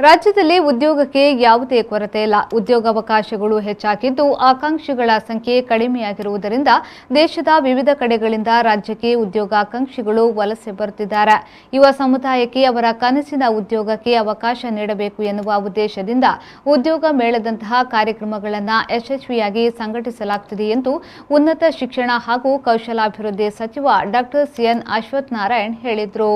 ರಾಜ್ಯದಲ್ಲಿ ಉದ್ಯೋಗಕ್ಕೆ ಯಾವುದೇ ಕೊರತೆ ಇಲ್ಲ. ಉದ್ಯೋಗಾವಕಾಶಗಳು ಹೆಚ್ಚಾಗಿದ್ದು ಆಕಾಂಕ್ಷಿಗಳ ಸಂಖ್ಯೆ ಕಡಿಮೆಯಾಗಿರುವುದರಿಂದ ದೇಶದ ವಿವಿಧ ಕಡೆಗಳಿಂದ ರಾಜ್ಯಕ್ಕೆ ಉದ್ಯೋಗಾಕಾಂಕ್ಷಿಗಳು ವಲಸೆ ಬರುತ್ತಿದ್ದಾರೆ. ಯುವ ಸಮುದಾಯಕ್ಕೆ ಅವರ ಕನಸಿನ ಉದ್ಯೋಗಕ್ಕೆ ಅವಕಾಶ ನೀಡಬೇಕು ಎನ್ನುವ ಉದ್ದೇಶದಿಂದ ಉದ್ಯೋಗ ಮೇಳದಂತಹ ಕಾರ್ಯಕ್ರಮಗಳನ್ನು ಯಶಸ್ವಿಯಾಗಿ ಸಂಘಟಿಸಲಾಗುತ್ತಿದೆ ಎಂದು ಉನ್ನತ ಶಿಕ್ಷಣ ಹಾಗೂ ಕೌಶಲಾಭಿವೃದ್ಧಿ ಸಚಿವ ಡಾ ಸಿಎನ್ ಅಶ್ವಥ್ ನಾರಾಯಣ್ ಹೇಳಿದರು.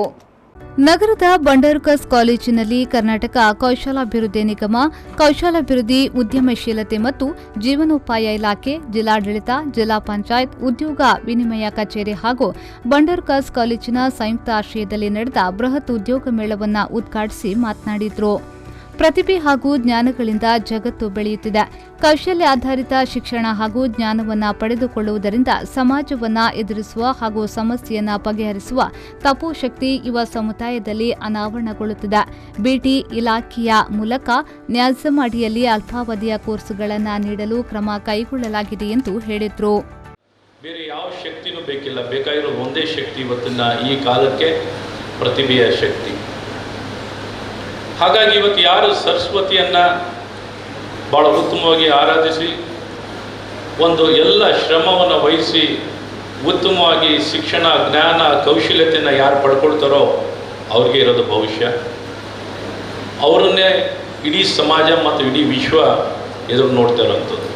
ನಗರದ ಬಂಡರ್ಕಸ್ ಕಾಲೇಜಿನಲ್ಲಿ ಕರ್ನಾಟಕ ಕೌಶಲಾಭಿವೃದ್ಧಿ ನಿಗಮ, ಕೌಶಲಾಭಿವೃದ್ಧಿ, ಉದ್ಯಮಶೀಲತೆ ಮತ್ತು ಜೀವನೋಪಾಯ ಇಲಾಖೆ, ಜಿಲ್ಲಾಡಳಿತ, ಜಿಲ್ಲಾ ಪಂಚಾಯತ್, ಉದ್ಯೋಗ ವಿನಿಮಯ ಕಚೇರಿ ಹಾಗೂ ಬಂಡರ್ಕಸ್ ಕಾಲೇಜಿನ ಸಂಯುಕ್ತ ಆಶ್ರಯದಲ್ಲಿ ನಡೆದ ಬೃಹತ್ ಉದ್ಯೋಗ ಮೇಳವನ್ನು ಉದ್ಘಾಟಿಸಿ ಮಾತನಾಡಿದರು. ಪ್ರತಿಭೆ ಹಾಗೂ ಜ್ಞಾನಗಳಿಂದ ಜಗತ್ತು ಬೆಳೆಯುತ್ತಿದೆ. ಕೌಶಲ್ಯ ಆಧಾರಿತ ಶಿಕ್ಷಣ ಹಾಗೂ ಜ್ಞಾನವನ್ನು ಪಡೆದುಕೊಳ್ಳುವುದರಿಂದ ಸಮಾಜವನ್ನು ಎದುರಿಸುವ ಹಾಗೂ ಸಮಸ್ಯೆಯನ್ನು ಬಗೆಹರಿಸುವ ತಪೋಶಕ್ತಿ ಯುವ ಸಮುದಾಯದಲ್ಲಿ ಅನಾವರಣಗೊಳ್ಳುತ್ತಿದೆ. ಬಿಟಿ ಇಲಾಖೆಯ ಮೂಲಕ ನ್ಯಾಸಮ್ ಅಡಿಯಲ್ಲಿ ಅಲ್ಪಾವಧಿಯ ಕೋರ್ಸ್ಗಳನ್ನು ನೀಡಲು ಕ್ರಮ ಕೈಗೊಳ್ಳಲಾಗಿದೆ ಎಂದು ಹೇಳಿದರು. ಬೇರೆ ಯಾವ ಶಕ್ತಿನೂ ಬೇಕಿಲ್ಲ, ಬೇಕಾಗಿರೋ ಒಂದೇ ಶಕ್ತಿ ಇವತ್ತಿನ ಈ ಕಾಲಕ್ಕೆ ಪ್ರತಿಭೆಯ ಶಕ್ತಿ. ಹಾಗಾಗಿ ಇವತ್ತು ಯಾರು ಸರಸ್ವತಿಯನ್ನು ಭಾಳ ಉತ್ತಮವಾಗಿ ಆರಾಧಿಸಿ ಒಂದು ಎಲ್ಲ ಶ್ರಮವನ್ನು ವಹಿಸಿ ಉತ್ತಮವಾಗಿ ಶಿಕ್ಷಣ, ಜ್ಞಾನ, ಕೌಶಲ್ಯತೆಯನ್ನು ಯಾರು ಪಡ್ಕೊಳ್ತಾರೋ ಅವ್ರಿಗೆ ಇರೋದು ಭವಿಷ್ಯ. ಅವರನ್ನೇ ಇಡೀ ಸಮಾಜ ಮತ್ತು ಇಡೀ ವಿಶ್ವ ಎದುರು ನೋಡ್ತಾ ಇರೋಂಥದ್ದು.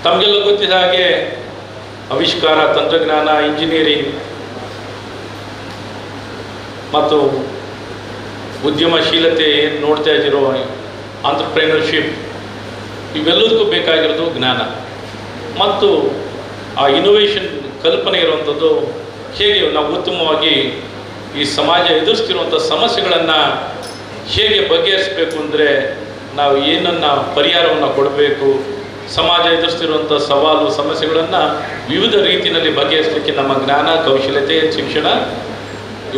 ತಮಗೆಲ್ಲ ಗೊತ್ತಿದ್ದ ಹಾಗೆ ಆವಿಷ್ಕಾರ, ತಂತ್ರಜ್ಞಾನ, ಇಂಜಿನಿಯರಿಂಗ್ ಮತ್ತು ಉದ್ಯಮಶೀಲತೆ ಏನು ನೋಡ್ತಾ ಇದ್ದೀರೋ, ಆಂಟ್ರಪ್ರೆನರ್ಶಿಪ್, ಇವೆಲ್ಲದಕ್ಕೂ ಬೇಕಾಗಿರೋದು ಜ್ಞಾನ ಮತ್ತು ಆ ಇನೋವೇಷನ್ ಕಲ್ಪನೆ ಇರುವಂಥದ್ದು. ಹೇಗೆ ನಾವು ಉತ್ತಮವಾಗಿ ಈ ಸಮಾಜ ಎದುರಿಸ್ತಿರುವಂಥ ಸಮಸ್ಯೆಗಳನ್ನು ಹೇಗೆ ಬಗೆಹರಿಸಬೇಕು ಅಂದರೆ ನಾವು ಏನನ್ನು ಪರಿಹಾರವನ್ನು ಕೊಡಬೇಕು, ಸಮಾಜ ಎದುರಿಸ್ತಿರುವಂಥ ಸವಾಲು ಸಮಸ್ಯೆಗಳನ್ನು ವಿವಿಧ ರೀತಿಯಲ್ಲಿ ಬಗೆಹರಿಸಲಿಕ್ಕೆ ನಮ್ಮ ಜ್ಞಾನ, ಕೌಶಲ್ಯತೆ, ಶಿಕ್ಷಣ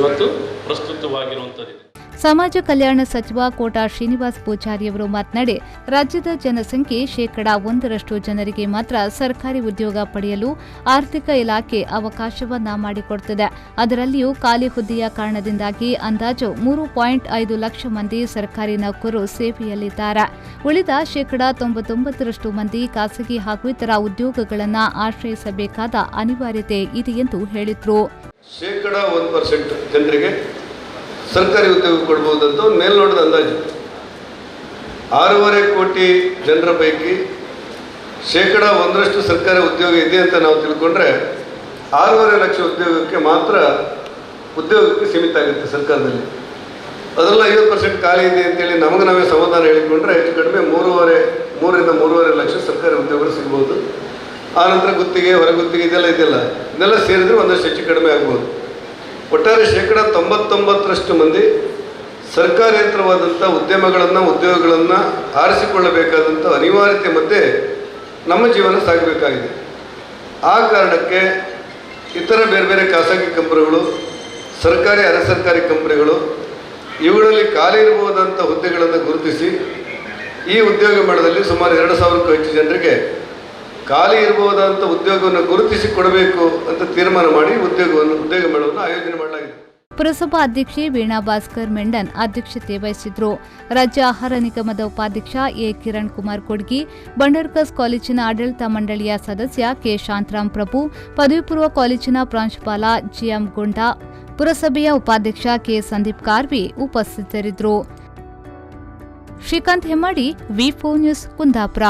ಇವತ್ತು ಪ್ರಸ್ತುತವಾಗಿರುವಂಥದ್ದಿದೆ. ಸಮಾಜ ಕಲ್ಯಾಣ ಸಚಿವ ಕೋಟಾ ಶ್ರೀನಿವಾಸ್ ಪೂಜಾರಿಯವರು ಮಾತನಾಡಿ, ರಾಜ್ಯದ ಜನಸಂಖ್ಯೆ 1% ಜನರಿಗೆ ಮಾತ್ರ ಸರ್ಕಾರಿ ಉದ್ಯೋಗ ಪಡೆಯಲು ಆರ್ಥಿಕ ಇಲಾಖೆ ಅವಕಾಶವನ್ನ ಮಾಡಿಕೊಡುತ್ತದೆ. ಅದರಲ್ಲಿಯೂ ಖಾಲಿ ಹುದ್ದೆಯ ಕಾರಣದಿಂದಾಗಿ ಅಂದಾಜು 3.5 ಲಕ್ಷ ಮಂದಿ ಸರ್ಕಾರಿ ನೌಕರರು ಸೇವೆಯಲ್ಲಿದ್ದಾರೆ. ಉಳಿದ 99% ಮಂದಿ ಖಾಸಗಿ ಹಾಗೂ ಇತರ ಉದ್ಯೋಗಗಳನ್ನು ಆಶ್ರಯಿಸಬೇಕಾದ ಅನಿವಾರ್ಯತೆ ಇದೆ ಎಂದು ಹೇಳಿದರು. 1% ಜನರಿಗೆ ಸರ್ಕಾರಿ ಉದ್ಯೋಗ ಕೊಡ್ಬೋದಂತ ಒಂದು ಮೇಲ್ನೋಟದ ಅಂದಾಜು. 6.5 ಕೋಟಿ ಜನರ ಪೈಕಿ 1% ಸರ್ಕಾರಿ ಉದ್ಯೋಗ ಇದೆ ಅಂತ ನಾವು ತಿಳ್ಕೊಂಡ್ರೆ 6.5 ಲಕ್ಷ ಉದ್ಯೋಗಕ್ಕೆ ಮಾತ್ರ ಉದ್ಯೋಗಕ್ಕೆ ಸೀಮಿತ ಆಗುತ್ತೆ ಸರ್ಕಾರದಲ್ಲಿ. ಅದೆಲ್ಲ 50% ಖಾಲಿ ಇದೆ ಅಂತೇಳಿ ನಮಗೆ ನಾವೇ ಸಮಾಧಾನ ಹೇಳಿಕೊಂಡ್ರೆ ಹೆಚ್ಚು ಕಡಿಮೆ 3ರಿಂದ 3.5 ಲಕ್ಷ ಸರ್ಕಾರಿ ಉದ್ಯೋಗಗಳು ಸಿಗ್ಬೋದು. ಆನಂತರ ಗುತ್ತಿಗೆ, ಹೊರಗುತ್ತಿಗೆ ಇದೆಲ್ಲ ಸೇರಿದ್ರೆ ಒಂದಷ್ಟು ಹೆಚ್ಚು ಕಡಿಮೆ ಆಗ್ಬೋದು. ಒಟ್ಟಾರೆ 99% ಮಂದಿ ಸರ್ಕಾರೇತರವಾದಂಥ ಉದ್ಯೋಗಗಳನ್ನು ಆರಿಸಿಕೊಳ್ಳಬೇಕಾದಂಥ ಅನಿವಾರ್ಯತೆ ಮಧ್ಯೆ ನಮ್ಮ ಜೀವನ ಸಾಗಬೇಕಾಗಿದೆ. ಆ ಕಾರಣಕ್ಕೆ ಇತರ ಬೇರೆ ಬೇರೆ ಖಾಸಗಿ ಕಂಪನಿಗಳು, ಸರ್ಕಾರಿ, ಅರೆ ಸರ್ಕಾರಿ ಕಂಪನಿಗಳು ಇವುಗಳಲ್ಲಿ ಖಾಲಿ ಇರಬಹುದಂಥ ಹುದ್ದೆಗಳನ್ನು ಗುರುತಿಸಿ ಈ ಉದ್ಯೋಗ ಮೇಳದಲ್ಲಿ ಸುಮಾರು 2,000ಕ್ಕೂ ಹೆಚ್ಚು ಜನರಿಗೆ ಖಾಲಿ ಇರಬಹುದಂಥ ಉದ್ಯೋಗವನ್ನು ಗುರುತಿಸಿ ಕೊಡಬೇಕು ಅಂತ ತೀರ್ಮಾನ ಮಾಡಿ ಉದ್ಯೋಗ ಮೇಳವನ್ನು ಆಯೋಜನೆ ಮಾಡಲಾಗಿದೆ. ಪುರಸಭಾ ಅಧ್ಯಕ್ಷೆ ವೀಣಾ ಭಾಸ್ಕರ್ ಮೆಂಡನ್ ಅಧ್ಯಕ್ಷತೆ ವಹಿಸಿದ್ರು. ರಾಜ್ಯ ಆಹಾರ ನಿಗಮದ ಉಪಾಧ್ಯಕ್ಷ ಎ ಕಿರಣ್ ಕುಮಾರ್ ಕೊಡ್ಗಿ, ಬಂಡರ್ಕಸ್ ಕಾಲೇಜಿನ ಆಡಳಿತ ಮಂಡಳಿಯ ಸದಸ್ಯ ಕೆ ಶಾಂತರಾಮ್ ಪ್ರಭು, ಪದವಿ ಪೂರ್ವ ಕಾಲೇಜಿನ ಪ್ರಾಂಶುಪಾಲ ಜಿಎಂ ಗುಂಡಾ, ಪುರಸಭೆಯ ಉಪಾಧ್ಯಕ್ಷ ಕೆ ಸಂದೀಪ್ ಕಾರ್ವಿ ಉಪಸ್ಥಿತರಿದ್ದರು. ಶ್ರೀಕಾಂತ್ ಹೆಮ್ಮಾಡಿ, ವಿ4 ನ್ಯೂಸ್, ಕುಂದಾಪುರ.